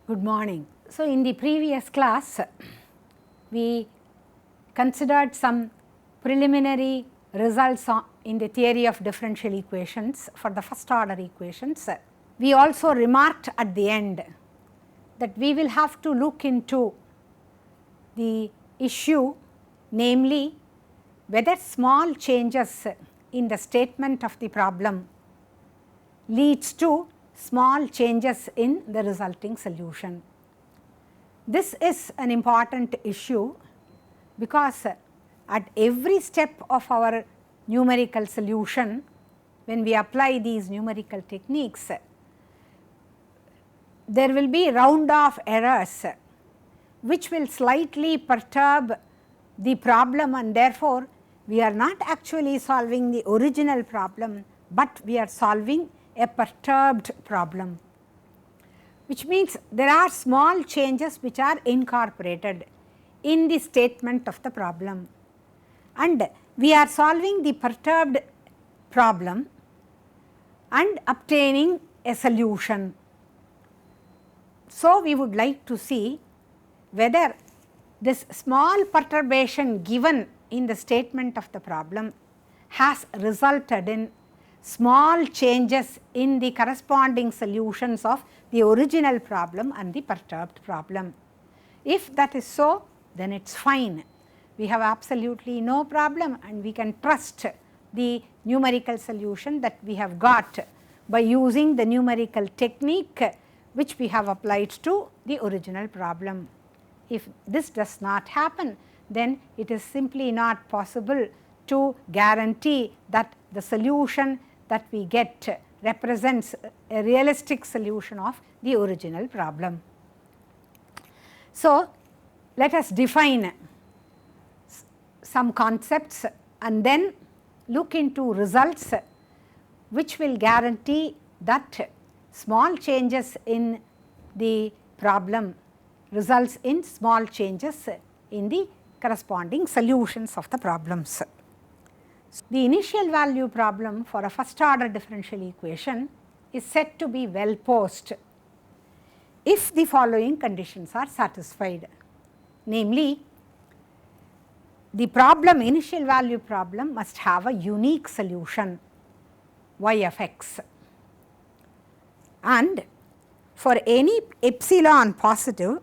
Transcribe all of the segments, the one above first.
Good morning. So, in the previous class, we considered some preliminary results in the theory of differential equations for the first order equations. We also remarked at the end that we will have to look into the issue, namely whether small changes in the statement of the problem leads to small changes in the resulting solution. This is an important issue because at every step of our numerical solution, when we apply these numerical techniques, there will be round off errors which will slightly perturb the problem, and therefore, we are not actually solving the original problem, but we are solving a perturbed problem, which means there are small changes which are incorporated in the statement of the problem, and we are solving the perturbed problem and obtaining a solution. So, we would like to see whether this small perturbation given in the statement of the problem has resulted in small changes in the corresponding solutions of the original problem and the perturbed problem. If that is so, then it is fine. We have absolutely no problem, and we can trust the numerical solution that we have got by using the numerical technique which we have applied to the original problem. If this does not happen, then it is simply not possible to guarantee that the solution that we get represents a realistic solution of the original problem. So, let us define some concepts and then look into results which will guarantee that small changes in the problem results in small changes in the corresponding solutions of the problems. The initial value problem for a first order differential equation is said to be well posed if the following conditions are satisfied, namely the problem, initial value problem, must have a unique solution y of x, and for any epsilon positive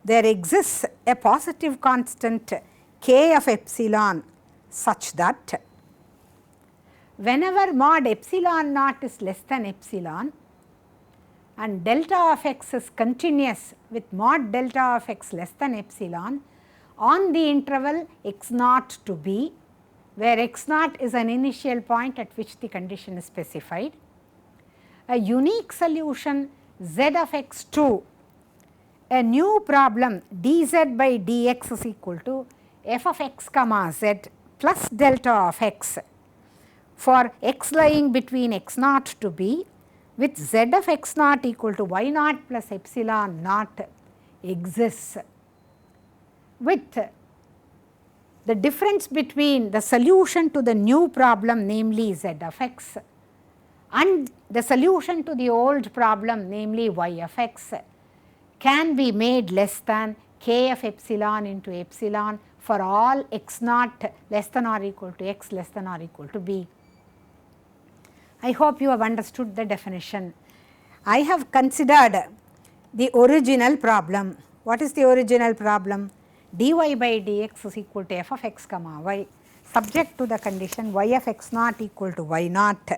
there exists a positive constant k of epsilon such that whenever mod epsilon naught is less than epsilon and delta of x is continuous with mod delta of x less than epsilon on the interval x naught to b, where x naught is an initial point at which the condition is specified, a unique solution z of x to a new problem dz by dx is equal to f of x comma z plus delta of x for x lying between x naught to b with z of x naught equal to y naught plus epsilon naught exists, with the difference between the solution to the new problem, namely z of x, and the solution to the old problem, namely y of x, can be made less than k of epsilon into epsilon for all x naught less than or equal to x less than or equal to b. I hope you have understood the definition. I have considered the original problem. What is the original problem? dy by dx is equal to f of x comma y, subject to the condition y of x naught equal to y naught,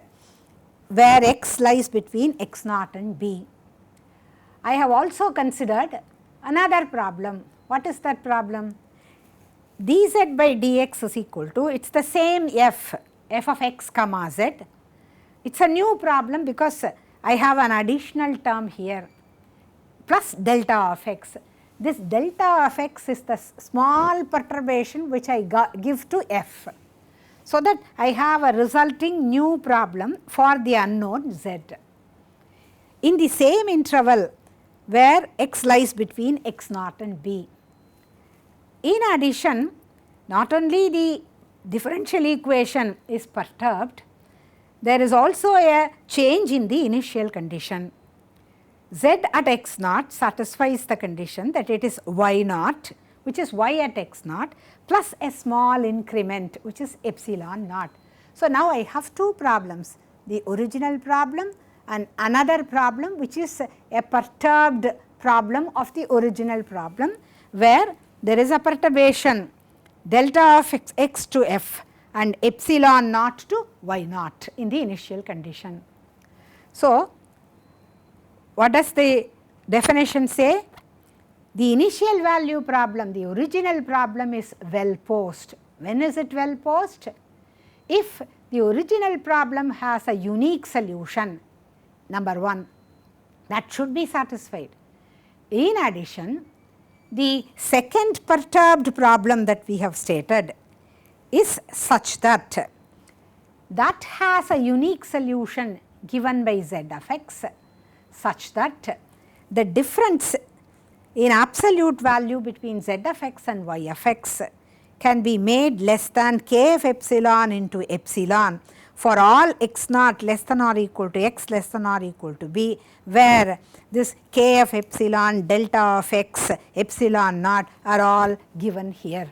where x lies between x naught and b. I have also considered another problem. What is that problem? dz by dx is equal to, it is the same f of x comma z. It is a new problem because I have an additional term here plus delta of x. This delta of x is the small perturbation which I give to f, so that I have a resulting new problem for the unknown z in the same interval where x lies between x naught and b. In addition, not only the differential equation is perturbed, there is also a change in the initial condition. z at x naught satisfies the condition that it is y naught, which is y at x naught, plus a small increment which is epsilon naught. So, now I have two problems, the original problem and another problem which is a perturbed problem of the original problem, where there is a perturbation delta of x to f and epsilon naught to y naught in the initial condition. So, what does the definition say? The initial value problem, the original problem is well posed. When is it well posed? If the original problem has a unique solution, number one, that should be satisfied. In addition, the second perturbed problem that we have stated is such that that has a unique solution given by z of x, such that the difference in absolute value between z of x and y of x can be made less than k of epsilon into epsilon for all x naught less than or equal to x less than or equal to b, where this k of epsilon, delta of x, epsilon naught are all given here.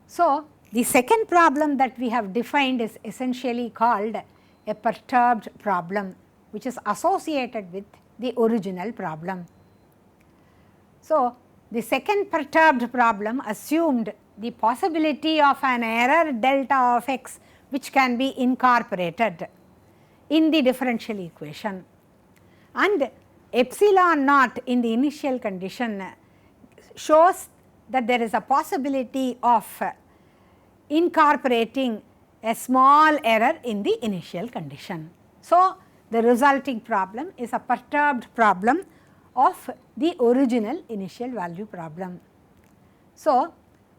So, the second problem that we have defined is essentially called a perturbed problem, which is associated with the original problem. So, the second perturbed problem assumed the possibility of an error delta of x which can be incorporated in the differential equation, and epsilon naught in the initial condition shows that there is a possibility of incorporating a small error in the initial condition. So, the resulting problem is a perturbed problem of the original initial value problem. So,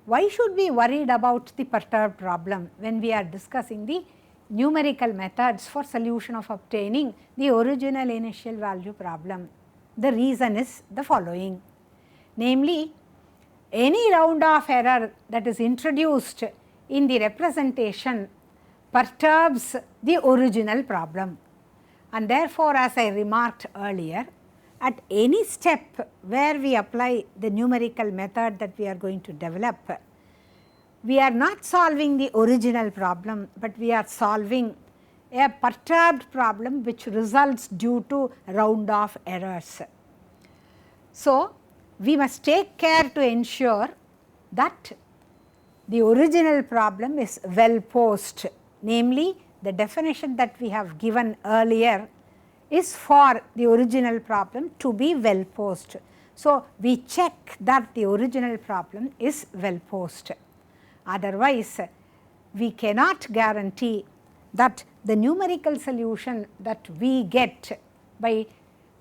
why should we worried about the perturbed problem when we are discussing the numerical methods for solution of obtaining the original initial value problem? The reason is the following, namely, any round off error that is introduced in the representation perturbs the original problem, and therefore, as I remarked earlier, at any step where we apply the numerical method that we are going to develop, we are not solving the original problem, but we are solving a perturbed problem which results due to round off errors. So, we must take care to ensure that the original problem is well posed, namely the definition that we have given earlier is for the original problem to be well posed. So, we check that the original problem is well posed. Otherwise, we cannot guarantee that the numerical solution that we get by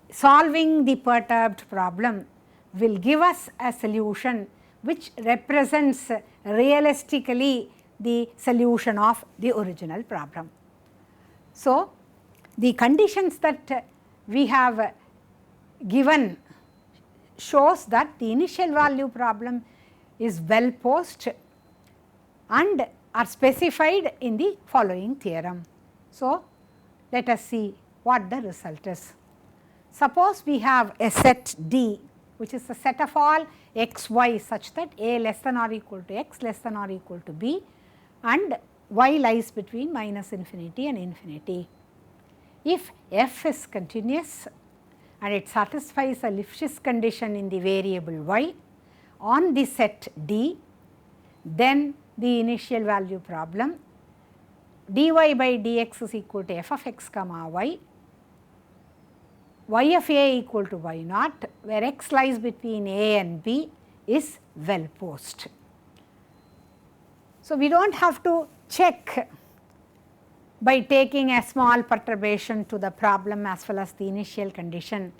solving the perturbed problem will give us a solution which represents realistically the solution of the original problem. So, the conditions that we have given shows that the initial value problem is well posed and are specified in the following theorem. So, let us see what the result is. Suppose we have a set D, which is the set of all x, y such that a less than or equal to x less than or equal to b and y lies between minus infinity and infinity. If f is continuous and it satisfies a Lifshitz condition in the variable y on the set D, then the initial value problem dy by dx is equal to f of x comma y, y of a equal to y naught, where x lies between a and b is well posed. So, we do not have to check by taking a small perturbation to the problem as well as the initial condition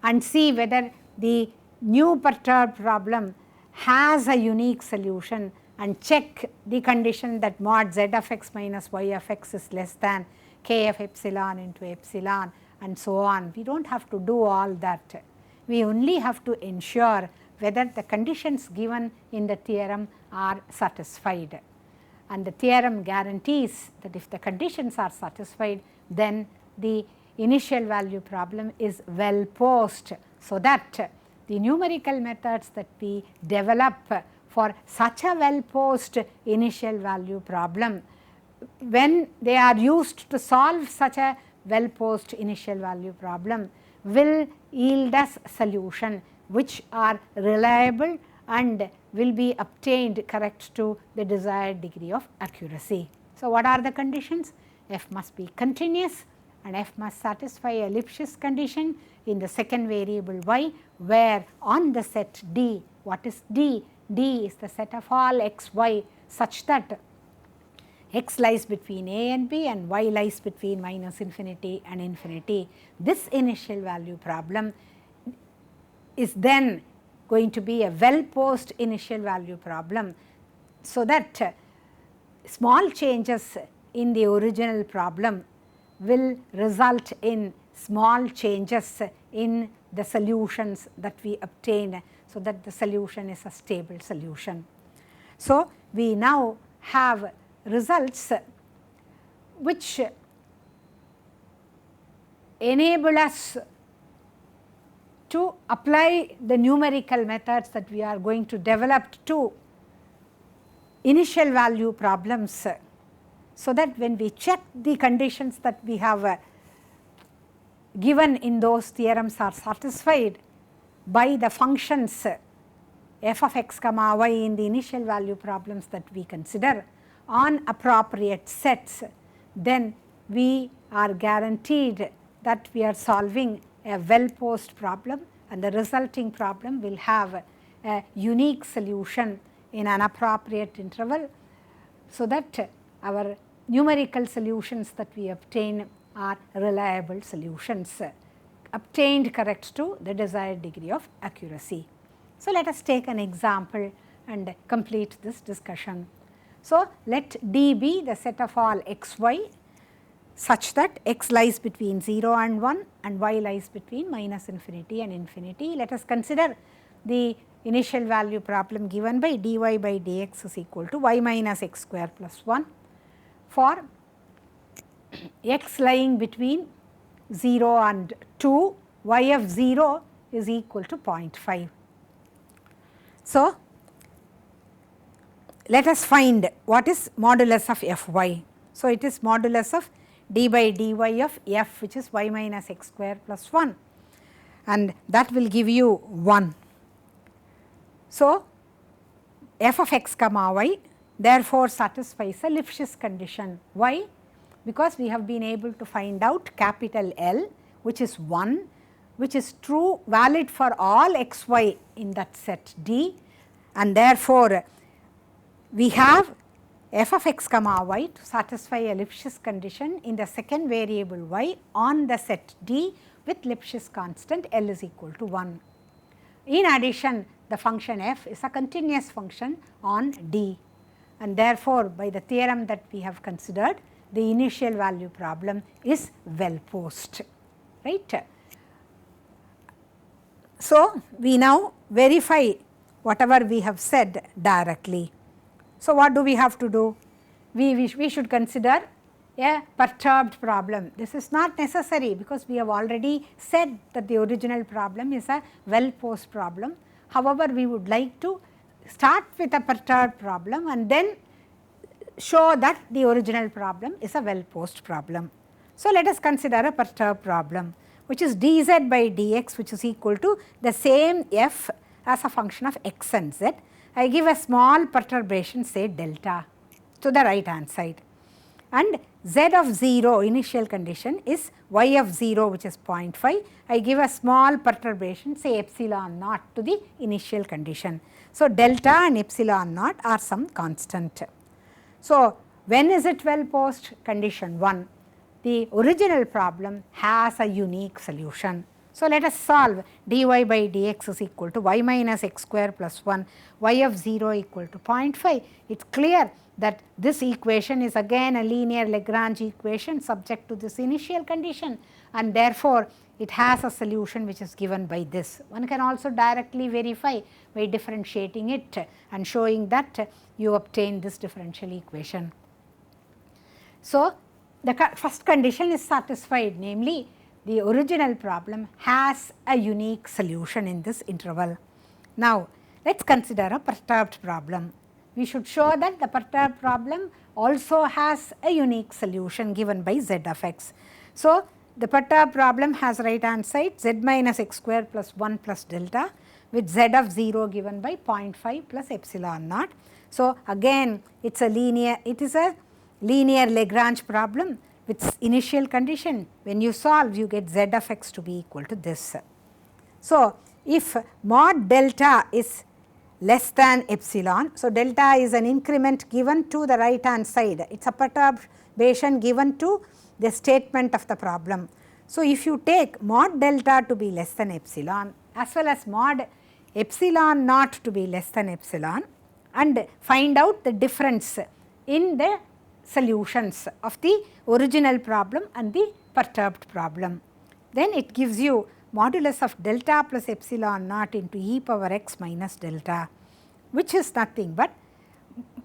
and see whether the new perturbed problem has a unique solution and check the condition that mod z of x minus y of x is less than k of epsilon into epsilon and so on. We do not have to do all that. We only have to ensure whether the conditions given in the theorem are satisfied. And the theorem guarantees that if the conditions are satisfied, then the initial value problem is well posed, so that the numerical methods that we develop for such a well posed initial value problem, when they are used to solve such a well posed initial value problem, will yield us solution which are reliable and will be obtained correct to the desired degree of accuracy. So, what are the conditions? F must be continuous and F must satisfy a Lipschitz condition in the second variable y, where on the set D, what is D? D is the set of all x, y such that x lies between a and b and y lies between minus infinity and infinity. This initial value problem is then going to be a well posed initial value problem, so that small changes in the original problem will result in small changes in the solutions that we obtain, so that the solution is a stable solution. So, we now have results which enable us to apply the numerical methods that we are going to develop to initial value problems, so that when we check the conditions that we have given in those theorems are satisfied by the functions f of x comma y in the initial value problems that we consider on appropriate sets, then we are guaranteed that we are solving a well posed problem, and the resulting problem will have a unique solution in an appropriate interval, so that our numerical solutions that we obtain are reliable solutions obtained correct to the desired degree of accuracy. So, let us take an example and complete this discussion. So, let D be the set of all x, y such that x lies between 0 and 1 and y lies between minus infinity and infinity. Let us consider the initial value problem given by dy by dx is equal to y minus x square plus 1 for x lying between 0 and 2, y of 0 is equal to 0.5. So, let us find what is modulus of f y. So, it is modulus of d by dy of f, which is y minus x square plus 1, and that will give you 1. So, f of x comma y therefore satisfies a Lipschitz condition. Why? Because we have been able to find out capital L, which is 1, which is true valid for all x y in that set D, and therefore we have f of x comma y to satisfy a Lipschitz condition in the second variable y on the set D with Lipschitz constant L is equal to 1. In addition, the function f is a continuous function on D, and therefore, by the theorem that we have considered, the initial value problem is well posed, right. So, we now verify whatever we have said directly. So, what do we have to do? We should consider a perturbed problem. This is not necessary, because we have already said that the original problem is a well posed problem. However, we would like to start with a perturbed problem and then show that the original problem is a well posed problem. So, let us consider a perturbed problem, which is dz by dx, which is equal to the same f as a function of x and z. I give a small perturbation, say delta, to the right hand side, and z of 0 initial condition is y of 0, which is 0.5. I give a small perturbation, say epsilon naught, to the initial condition. So, delta and epsilon naught are some constant. So, when is it well posed? Condition 1. The original problem has a unique solution. So, let us solve dy by dx is equal to y minus x square plus 1, y of 0 equal to 0.5. It is clear that this equation is again a linear Lagrange equation subject to this initial condition, and therefore, it has a solution which is given by this. One can also directly verify by differentiating it and showing that you obtain this differential equation. So, the first condition is satisfied, namely the original problem has a unique solution in this interval. Now, let us consider a perturbed problem. We should show that the perturbed problem also has a unique solution given by z of x. So, the perturbed problem has right hand side z minus x square plus 1 plus delta with z of 0 given by 0.5 plus epsilon naught. So, again it is a linear Lagrange problem with initial condition. When you solve, you get z of x to be equal to this. So, if mod delta is less than epsilon, so delta is an increment given to the right hand side, it is a perturbation given to the statement of the problem. So, if you take mod delta to be less than epsilon as well as mod epsilon naught to be less than epsilon and find out the difference in the solutions of the original problem and the perturbed problem, then it gives you modulus of delta plus epsilon naught into e power x minus delta, which is nothing but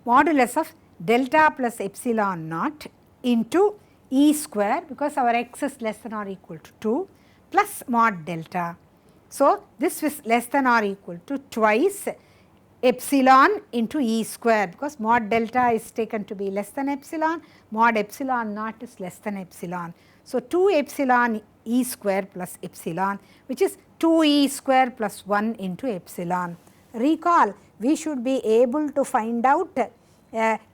modulus of delta plus epsilon naught into e square, because our x is less than or equal to 2, plus mod delta. So, this is less than or equal to twice epsilon into e square, because mod delta is taken to be less than epsilon, mod epsilon naught is less than epsilon. So, 2 epsilon e square plus epsilon, which is 2 e square plus 1 into epsilon. Recall, we should be able to find out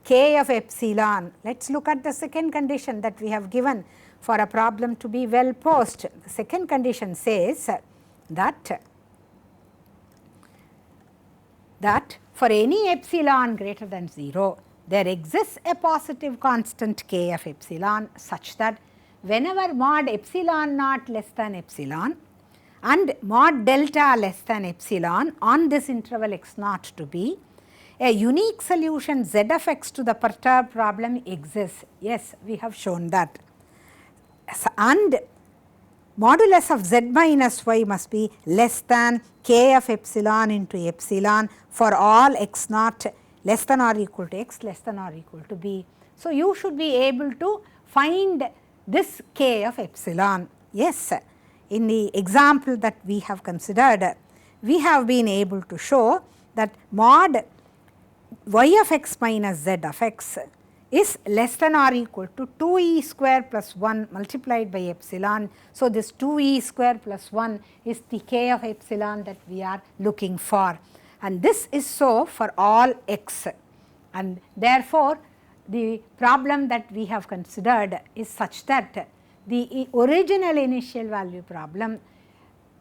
k of epsilon. Let us look at the second condition that we have given for a problem to be well posed. The second condition says that for any epsilon greater than 0, there exists a positive constant k of epsilon such that whenever mod epsilon naught less than epsilon and mod delta less than epsilon on this interval x naught to be, a unique solution z of x to the perturbed problem exists. Yes, we have shown that. And modulus of z minus y must be less than k of epsilon into epsilon for all x naught less than or equal to x less than or equal to b. So, you should be able to find this k of epsilon. Yes, in the example that we have considered, we have been able to show that mod y of x minus z of x is less than or equal to 2e square plus 1 multiplied by epsilon. So, this 2e square plus 1 is the k of epsilon that we are looking for, and this is so for all x, and therefore, the problem that we have considered is such that the original initial value problem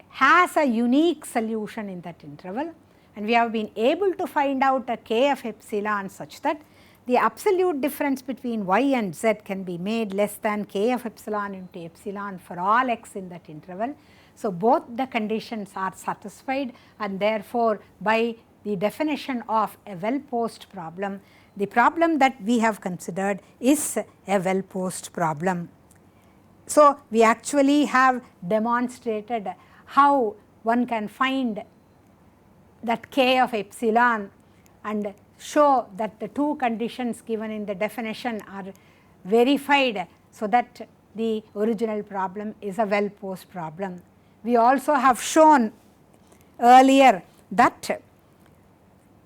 has a unique solution in that interval, and we have been able to find out a k of epsilon such that the absolute difference between y and z can be made less than k of epsilon into epsilon for all x in that interval. So, both the conditions are satisfied, and therefore, by the definition of a well-posed problem, the problem that we have considered is a well-posed problem. So, we actually have demonstrated how one can find that k of epsilon and show that the two conditions given in the definition are verified, so that the original problem is a well-posed problem. We also have shown earlier that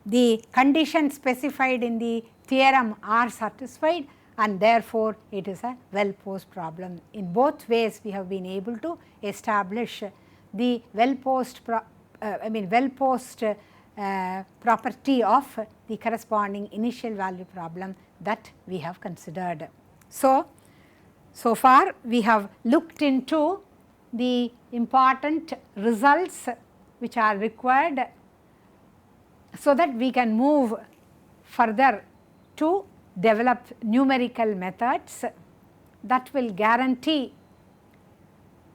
the conditions specified in the theorem are satisfied, and therefore, it is a well-posed problem. In both ways, we have been able to establish the well-posed property of the corresponding initial value problem that we have considered. So far we have looked into the important results which are required so that we can move further to develop numerical methods that will guarantee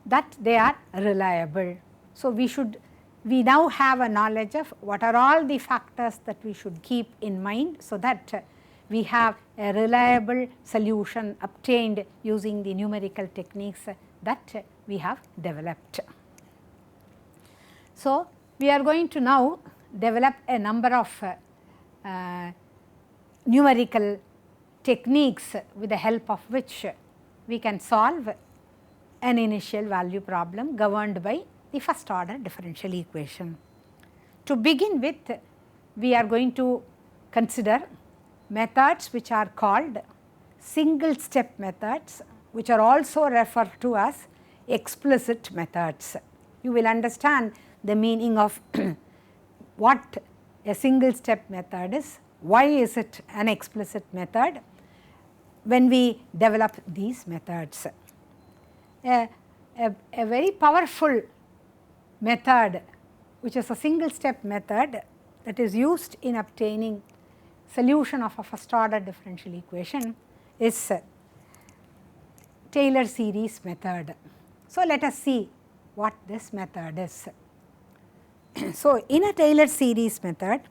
that they are reliable. So, we now have a knowledge of what are all the factors that we should keep in mind, so that we have a reliable solution obtained using the numerical techniques that we have developed. So, we are going to now develop a number of numerical techniques with the help of which we can solve an initial value problem governed by the first order differential equation. To begin with, we are going to consider methods which are called single step methods, which are also referred to as explicit methods. You will understand the meaning of what a single step method is, why is it an explicit method when we develop these methods. A very powerful method, which is a single step method that is used in obtaining solution of a first order differential equation, is Taylor series method. So, let us see what this method is. So, in a Taylor series method,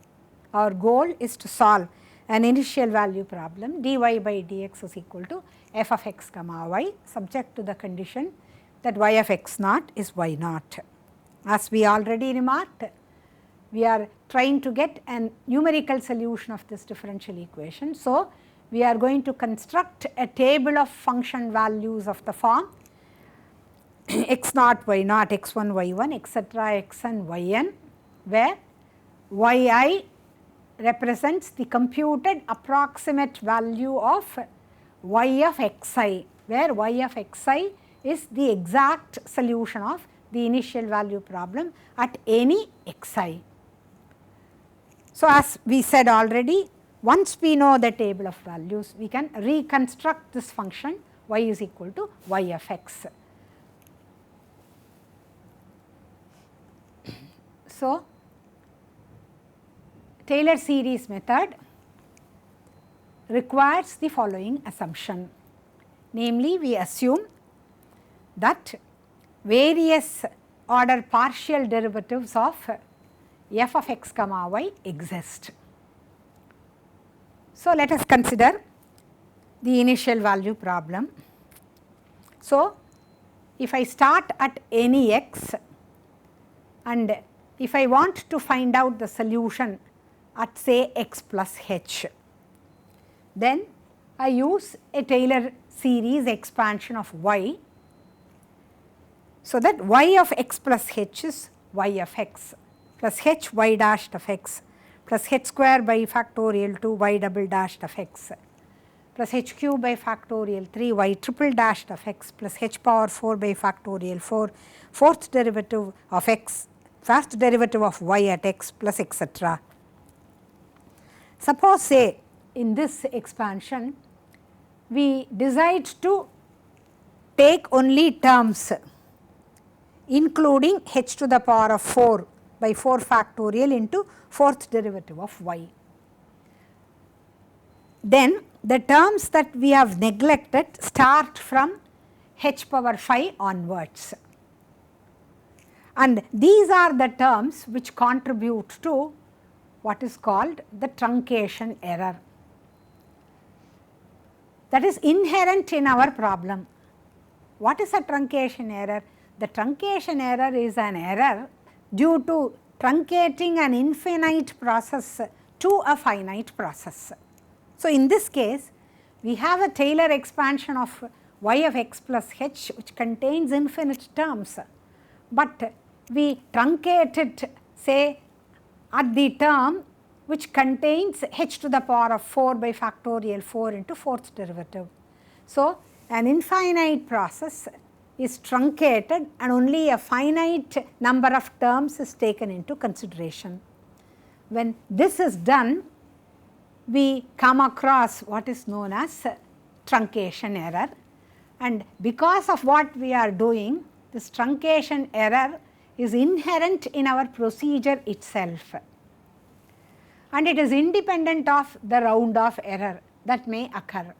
our goal is to solve an initial value problem dy by dx is equal to f of x comma y, subject to the condition that y of x naught is y naught. As we already remarked, we are trying to get a numerical solution of this differential equation. So, we are going to construct a table of function values of the form x naught, y naught, x1, y1, etc., xn, yn, where yi represents the computed approximate value of y of xi, where y of xi is the exact solution of the initial value problem at any xi. So, as we said already, once we know the table of values, we can reconstruct this function y is equal to y of x. So, Taylor series method requires the following assumption, namely we assume that various order partial derivatives of f of x comma y exist. So, let us consider the initial value problem. So, if I start at any x and if I want to find out the solution at say x plus h, then I use a Taylor series expansion of y, so that y of x plus h is y of x plus h y dashed of x plus h square by factorial 2 y double dashed of x plus h cube by factorial 3 y triple dashed of x plus h power 4 by factorial 4 fourth derivative of x, first derivative of y at x plus etc. Suppose say in this expansion we decide to take only terms including h to the power of 4 by 4 factorial into fourth derivative of y. Then the terms that we have neglected start from h power 5 onwards, and these are the terms which contribute to what is called the truncation error, that is inherent in our problem. What is a truncation error? The truncation error is an error due to truncating an infinite process to a finite process. So, in this case we have a Taylor expansion of y of x plus h which contains infinite terms, but we truncate it say at the term which contains h to the power of 4 by factorial 4 into fourth derivative. So, an infinite process is truncated and only a finite number of terms is taken into consideration. When this is done, we come across what is known as truncation error, and because of what we are doing, this truncation error is inherent in our procedure itself, and it is independent of the round off error that may occur.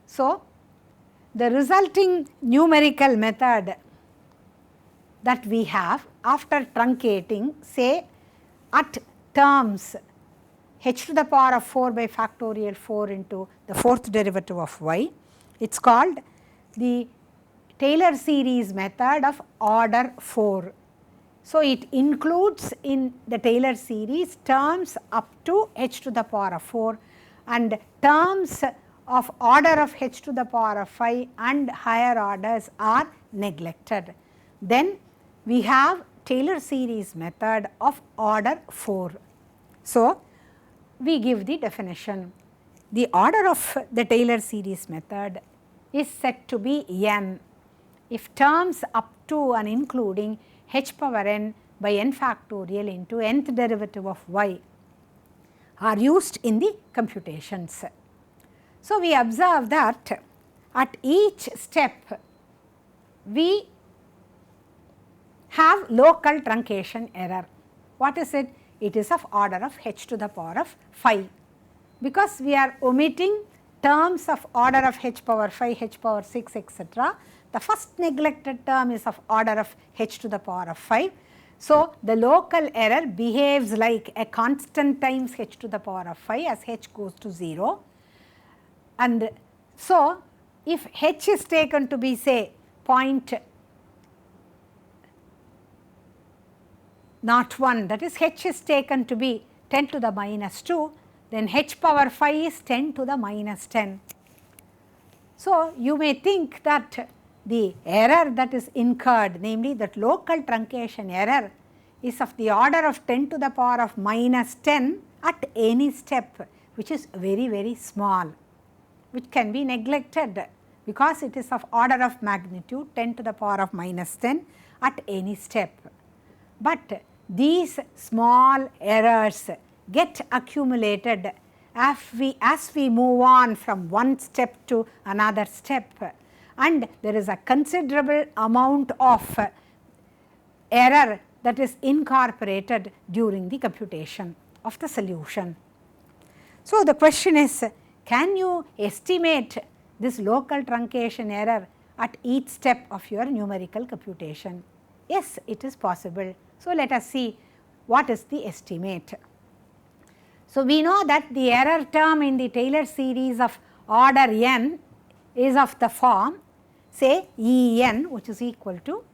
So, the resulting numerical method that we have after truncating say at terms h to the power of 4 by factorial 4 into the fourth derivative of y, it is called the Taylor series method of order 4. So, it includes in the Taylor series terms up to h to the power of 4 and terms of order of h to the power of 5 and higher orders are neglected. Then we have Taylor series method of order 4. So, we give the definition. The order of the Taylor series method is said to be n if terms up to and including h power n by n factorial into nth derivative of y are used in the computations. So, we observe that at each step we have local truncation error. What is it? It is of order of h to the power of 5, because we are omitting terms of order of h power 5, h power 6, etc. The first neglected term is of order of h to the power of 5. So, the local error behaves like a constant times h to the power of 5 as h goes to 0. And so, if h is taken to be say 0.01, that is h is taken to be 10 to the minus 2, then h power 5 is 10 to the minus 10. So, you may think that the error that is incurred, namely that local truncation error, is of the order of 10 to the power of minus 10 at any step, which is very, very small, which can be neglected because it is of order of magnitude 10 to the power of minus 10 at any step. But these small errors get accumulated as we move on from one step to another step, and there is a considerable amount of error that is incorporated during the computation of the solution. So, the question is, can you estimate this local truncation error at each step of your numerical computation? Yes, it is possible. So, let us see what is the estimate. So, we know that the error term in the Taylor series of order n is of the form say E n, which is equal to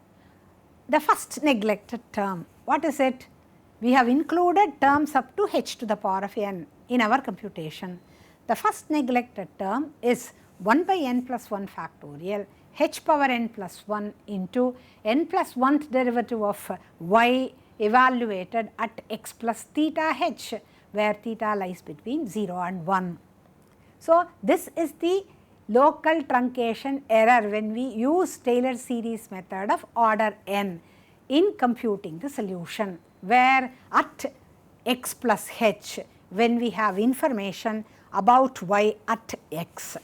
the first neglected term. What is it? We have included terms up to h to the power of n in our computation. The first neglected term is 1 by n plus 1 factorial h power n plus 1 into n plus 1th derivative of y evaluated at x plus theta h, where theta lies between 0 and 1. So, this is the local truncation error when we use Taylor series method of order n in computing the solution, where at x plus h when we have information about y at x.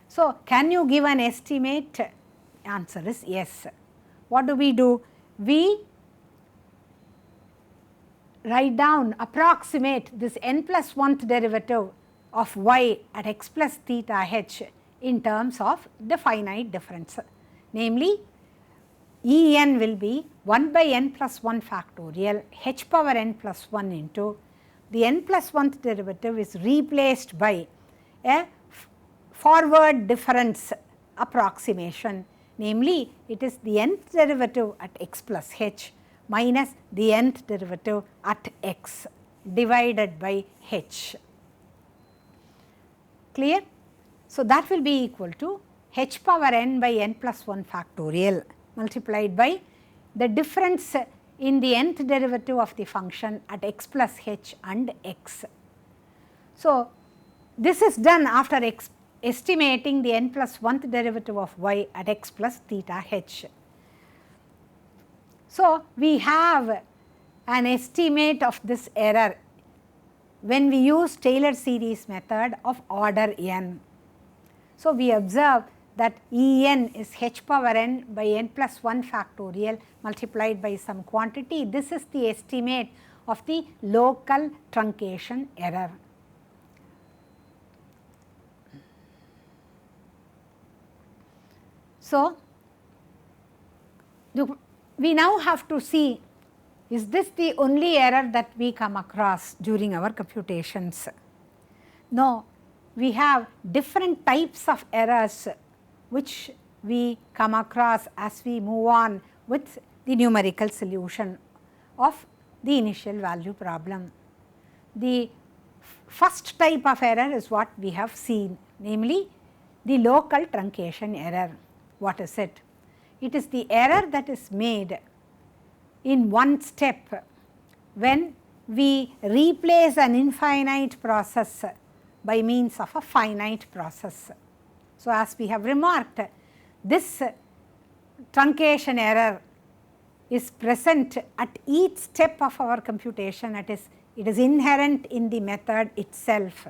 So, can you give an estimate? Answer is yes. What do? We write down, approximate this n plus 1th derivative of y at x plus theta h in terms of the finite difference. Namely, E n will be 1 by n plus 1 factorial h power n plus 1 into the n plus 1th derivative is replaced by a forward difference approximation. Namely, it is the nth derivative at x plus h minus the nth derivative at x divided by h. Clear? So, that will be equal to h power n by n plus 1 factorial multiplied by the difference in the nth derivative of the function at x plus h and x. So, this is done after estimating the n plus 1th derivative of y at x plus theta h. So, we have an estimate of this error when we use Taylor series method of order n. So, we observe that E n is h power n by n plus 1 factorial multiplied by some quantity. This is the estimate of the local truncation error. So, we now have to see, is this the only error that we come across during our computations? No, we have different types of errors which we come across as we move on with the numerical solution of the initial value problem. The first type of error is what we have seen, namely the local truncation error. What is it? It is the error that is made in one step when we replace an infinite process by means of a finite process. So, as we have remarked, this truncation error is present at each step of our computation. It is inherent in the method itself.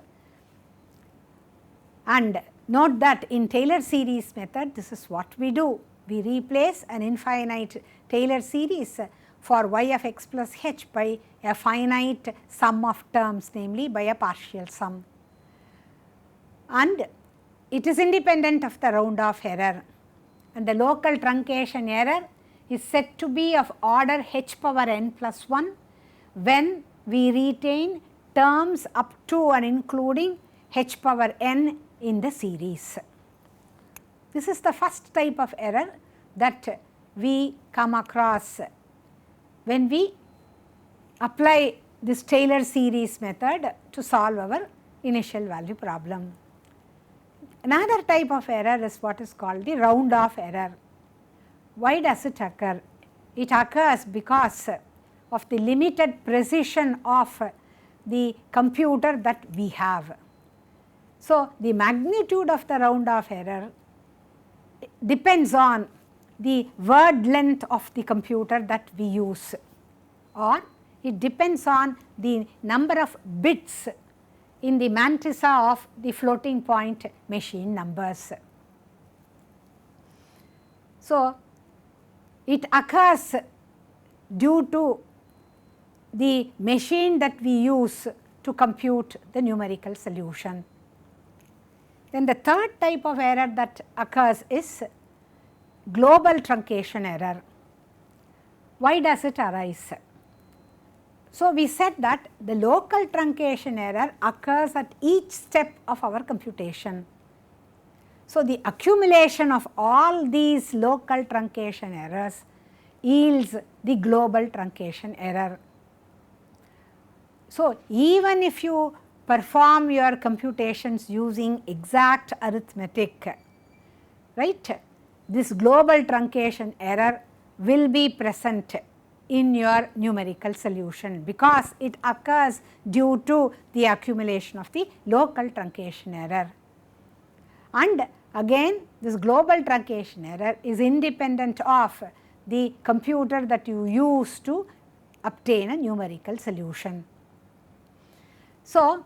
And note that in Taylor series method, this is what we do. We replace an infinite Taylor series for y of x plus h by a finite sum of terms, namely by a partial sum. And it is independent of the round off error, and the local truncation error is said to be of order h power n plus 1 when we retain terms up to and including h power n in the series. This is the first type of error that we come across when we apply this Taylor series method to solve our initial value problem. Another type of error is what is called the round off error. Why does it occur? It occurs because of the limited precision of the computer that we have. So, the magnitude of the round off error depends on the word length of the computer that we use, or it depends on the number of bits in the mantissa of the floating point machine numbers. So, it occurs due to the machine that we use to compute the numerical solution. Then the third type of error that occurs is global truncation error. Why does it arise? So, we said that the local truncation error occurs at each step of our computation. So, the accumulation of all these local truncation errors yields the global truncation error. So, even if you perform your computations using exact arithmetic, right, this global truncation error will be present in your numerical solution because it occurs due to the accumulation of the local truncation error. And again, this global truncation error is independent of the computer that you use to obtain a numerical solution. So,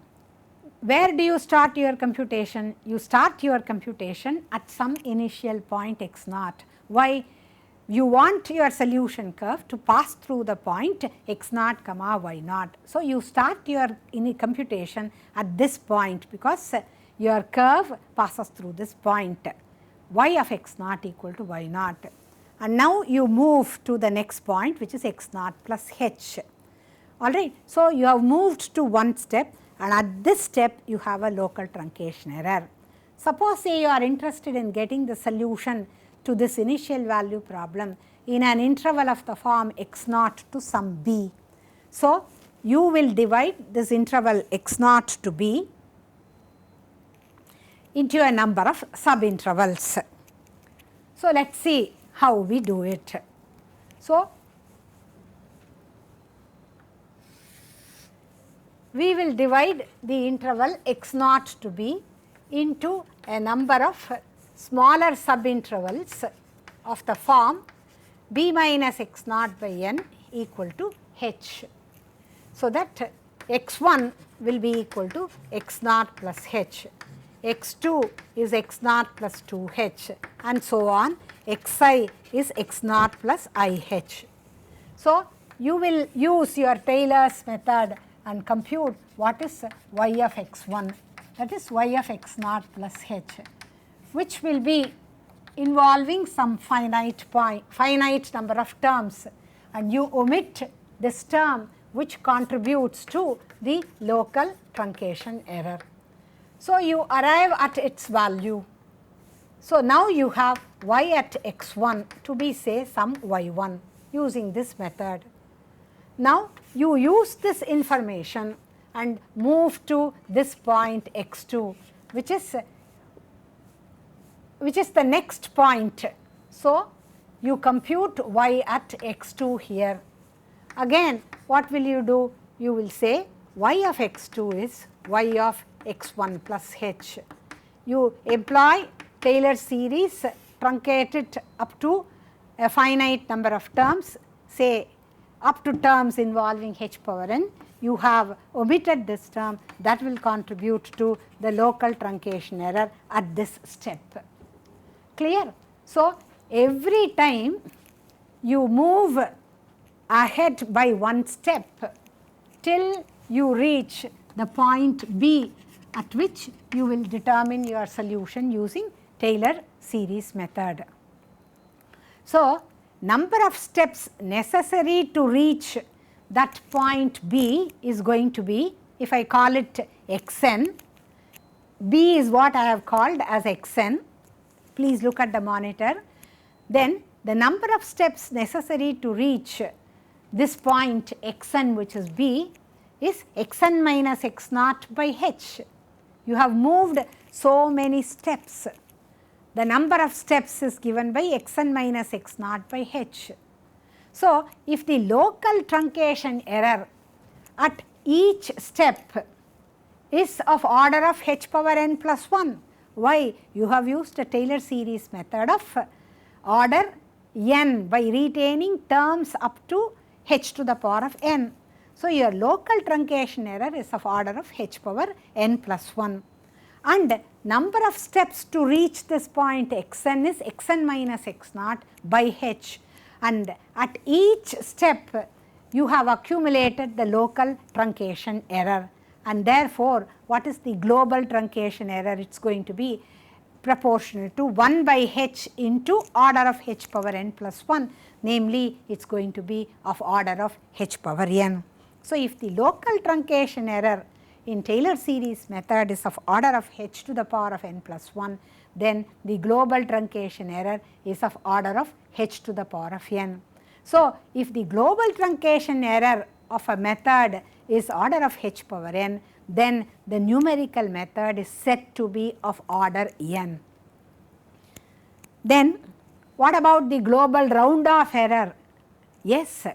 where do you start your computation? You start your computation at some initial point x naught. Why? You want your solution curve to pass through the point x naught comma y naught. So, you start your computation at this point because your curve passes through this point, y of x naught equal to y naught. And now you move to the next point, which is x naught plus h. Alright. So, you have moved to one step, and at this step you have a local truncation error. Suppose say you are interested in getting the solution to this initial value problem in an interval of the form x naught to some b. So, you will divide this interval x naught to b into a number of subintervals. So, let us see how we do it. So, we will divide the interval x naught to b into a number of smaller subintervals of the form b minus x naught by n equal to h. So, that x1 will be equal to x naught plus h, x2 is x naught plus 2h, and so on. Xi is x naught plus ih. So, you will use your Taylor's method and compute what is y of x1, that is y of x naught plus h, which will be involving some finite number of terms, and you omit this term which contributes to the local truncation error. So, you arrive at its value. So, now you have y at x1 to be say some y1 using this method. Now, you use this information and move to this point x2, which is the next point. So, you compute y at x2 here. Again, what will you do? You will say y of x2 is y of x1 plus h. You employ Taylor series, truncate it up to a finite number of terms, say up to terms involving h power n. You have omitted this term, that will contribute to the local truncation error at this step. Clear? So, every time you move ahead by one step till you reach the point B, at which you will determine your solution using Taylor series method. So, number of steps necessary to reach that point B is going to be, if I call it xn, B is what I have called as xn. Please look at the monitor. Then the number of steps necessary to reach this point xn, which is B, is xn minus x naught by h. You have moved so many steps. The number of steps is given by xn minus x naught by h. So, if the local truncation error at each step is of order of h power n plus 1, why? You have used a Taylor series method of order n by retaining terms up to h to the power of n. So, your local truncation error is of order of h power n plus 1, and number of steps to reach this point xn is xn minus x naught by h, and at each step you have accumulated the local truncation error, and therefore, what is the global truncation error? It is going to be proportional to 1 by h into order of h power n plus 1, namely it is going to be of order of h power n. So, if the local truncation error in Taylor series method is of order of h to the power of n plus 1, then the global truncation error is of order of h to the power of n. So, if the global truncation error of a method is order of h power n, then the numerical method is said to be of order n. Then what about the global round off error? Yes,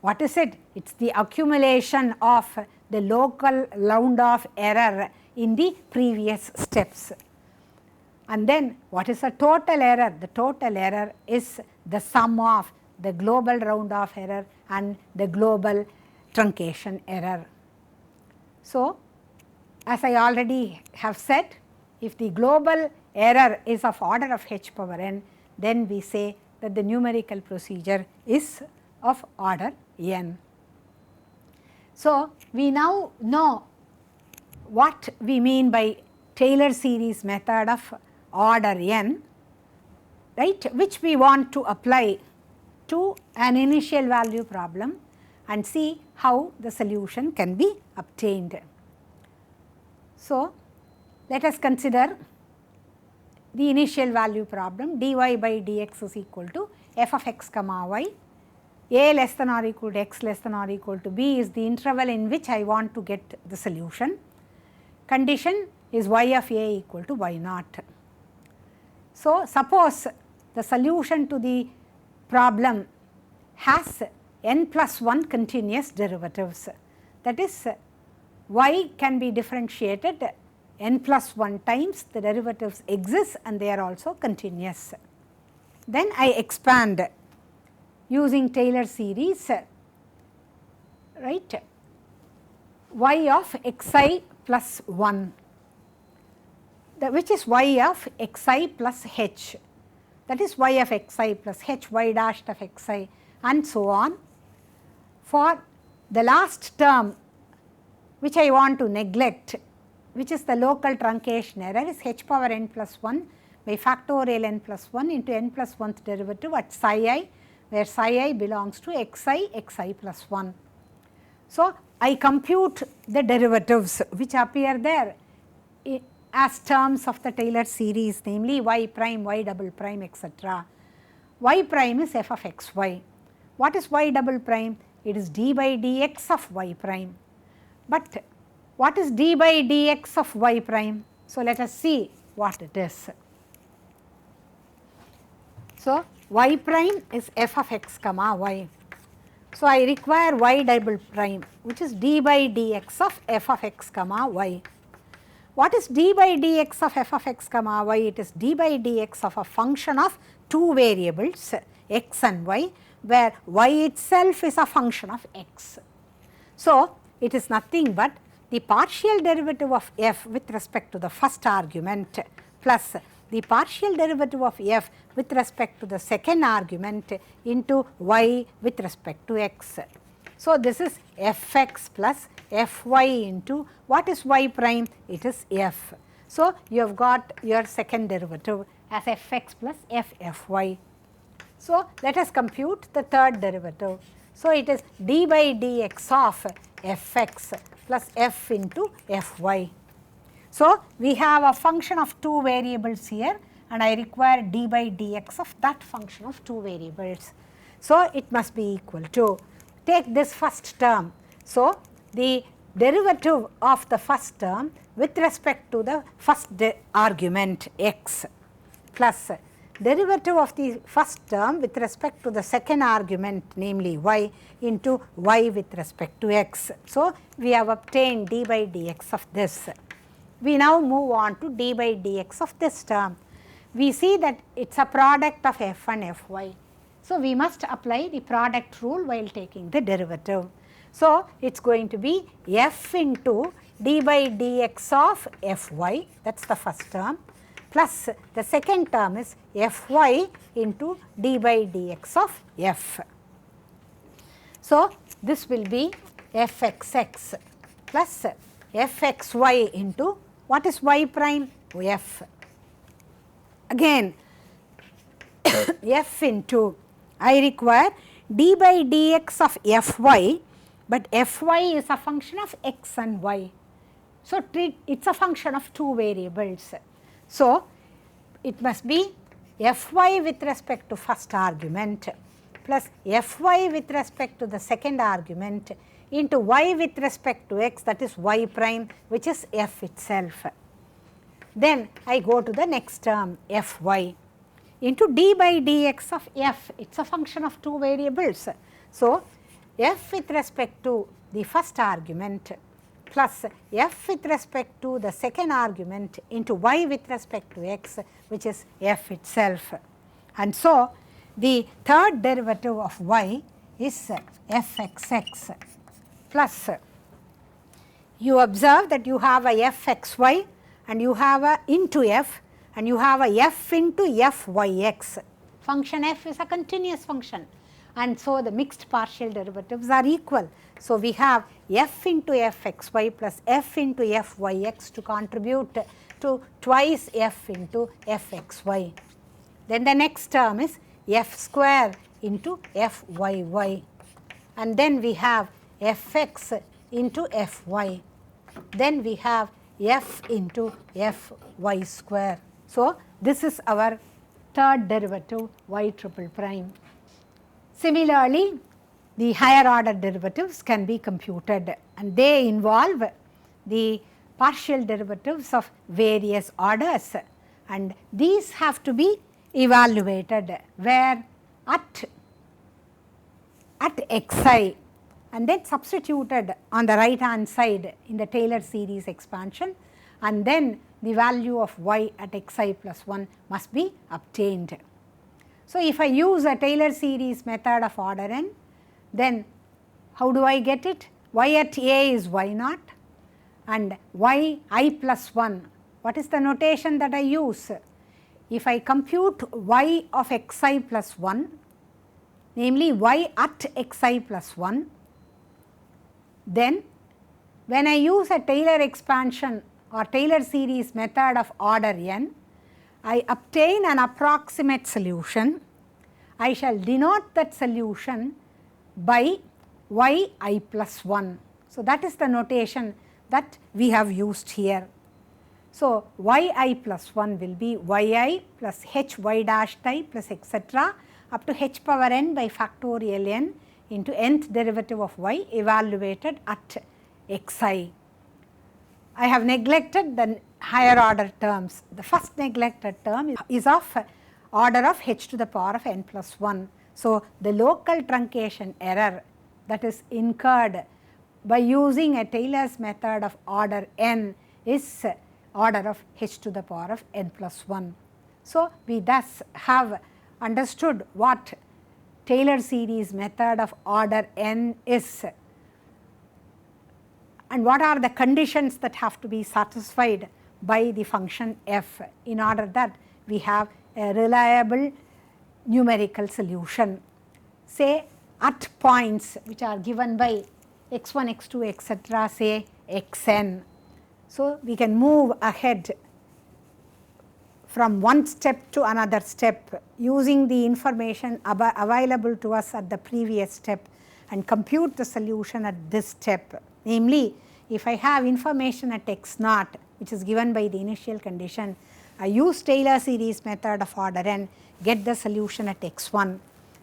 what is it? It is the accumulation of the local round off error in the previous steps. And then what is the total error? The total error is the sum of the global round off error and the global truncation error. So, as I already have said, if the global error is of order of h power n, then we say that the numerical procedure is of order n. So, we now know what we mean by Taylor series method of order n, right, which we want to apply to an initial value problem and see how the solution can be obtained. So, let us consider the initial value problem. Dy by dx is equal to f of x comma y, a less than or equal to x less than or equal to b is the interval in which I want to get the solution. Condition is y of a equal to y naught. So, suppose the solution to the problem has n plus 1 continuous derivatives, that is y can be differentiated n plus 1 times, the derivatives exist and they are also continuous. Then I expand using Taylor series, right, y of xi plus 1, which is y of xi plus h, that is y of xi plus h, y dashed of xi, and so on. For the last term which I want to neglect, which is the local truncation error, is h power n plus 1 by factorial n plus 1 into n plus 1th derivative at psi I, where psi I belongs to xi plus 1. So, I compute the derivatives which appear there as terms of the Taylor series, namely y prime, y double prime, etc. Y prime is f of xy. What is y double prime? It is d by dx of y prime. But what is d by dx of y prime? So, let us see what it is. So, y prime is f of x comma y. So, I require y double prime, which is d by dx of f of x comma y. What is d by dx of f of x comma y? It is d by dx of a function of two variables x and y, where y itself is a function of x. So, it is nothing but the partial derivative of f with respect to the first argument plus the partial derivative of f with respect to the second argument into y with respect to x. So, this is fx plus fy into what is y prime? It is f. So, you have got your second derivative as fx plus ffy. So, let us compute the third derivative. So, it is d by dx of fx plus f into fy. So, we have a function of two variables here, and I require d by dx of that function of two variables. So, it must be equal to, take this first term. So, the derivative of the first term with respect to the first argument x plus derivative of the first term with respect to the second argument, namely y, into y with respect to x. So, we have obtained d by dx of this. We now move on to d by dx of this term. We see that it is a product of f and fy. So, we must apply the product rule while taking the derivative. So, it is going to be f into d by dx of fy, that is the first term, plus the second term is fy into d by dx of f. So, this will be fxx plus fxy into what is y prime? F. Again f into, I require d by dx of fy, but fy is a function of x and y. So, it is a function of two variables. So, it must be fy with respect to first argument plus fy with respect to the second argument into y with respect to x, that is y prime, which is f itself. Then I go to the next term fy into d by dx of f, it is a function of two variables. So, f with respect to the first argument plus f with respect to the second argument into y with respect to x, which is f itself. And so, the third derivative of y is fxx plus, you observe that you have a fxy and you have a into f and you have a f into fyx. Function f is a continuous function, and so the mixed partial derivatives are equal. So, we have f into fxy plus f into fyx to contribute to twice f into fxy. Then the next term is f square into fyy, and then we have fx into fy, then we have f into fy square. So, this is our third derivative y triple prime. Similarly, the higher order derivatives can be computed, and they involve the partial derivatives of various orders, and these have to be evaluated where at xi and then substituted on the right hand side in the Taylor series expansion, and then the value of y at xi plus 1 must be obtained. So, if I use a Taylor series method of order n, then how do I get it? Y at a is y naught and y I plus 1. What is the notation that I use? If I compute y of xi plus 1, namely y at xi plus 1, then when I use a Taylor expansion or Taylor series method of order n, I obtain an approximate solution. I shall denote that solution by y I plus 1. So, that is the notation that we have used here. So, y I plus 1 will be yi plus h y dash I plus etc. up to h power n by factorial n into nth derivative of y evaluated at xi. I have neglected the higher order terms. The first neglected term is of order of h to the power of n plus 1. So, the local truncation error that is incurred by using a Taylor's method of order n is order of h to the power of n plus 1. So, we thus have understood what Taylor series method of order n is and what are the conditions that have to be satisfied by the function f in order that we have a reliable numerical solution. Say at points which are given by x1, x2, etc., say xn. So, we can move ahead from one step to another step using the information available to us at the previous step and compute the solution at this step. Namely, if I have information at x naught which is given by the initial condition, I use Taylor series method of order n, get the solution at x1.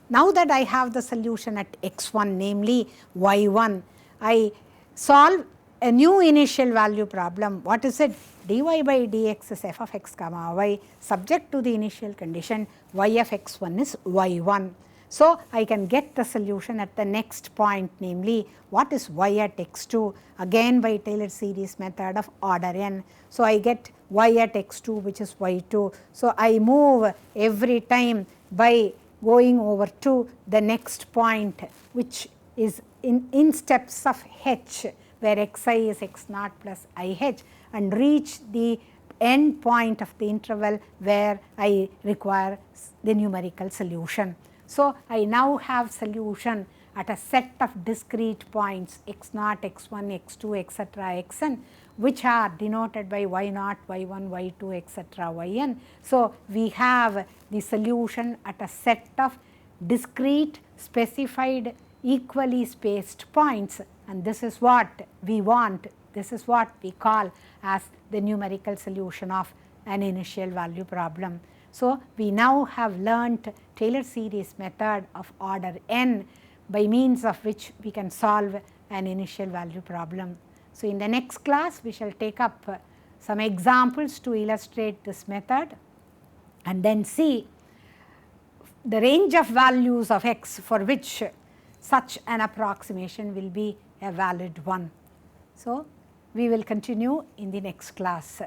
Now that I have the solution at x1, namely y1, I solve a new initial value problem. What is it? Dy by dx is f of x comma y subject to the initial condition y of x1 is y1. So, I can get the solution at the next point, namely what is y at x2, again by Taylor series method of order n. So, I get y at x2 which is y2. So, I move every time by going over to the next point which is in steps of h, where xi is x naught plus ih, and reach the end point of the interval where I require the numerical solution. So, I now have solution at a set of discrete points x naught, x1, x2, etc., xn, which are denoted by y naught, y1, y2, etc., yn. So, we have the solution at a set of discrete specified equally spaced points, and this is what we want. This is what we call as the numerical solution of an initial value problem. So, we now have learnt Taylor series method of order n by means of which we can solve an initial value problem. So, in the next class we shall take up some examples to illustrate this method and then see the range of values of x for which such an approximation will be a valid one. So, we will continue in the next class.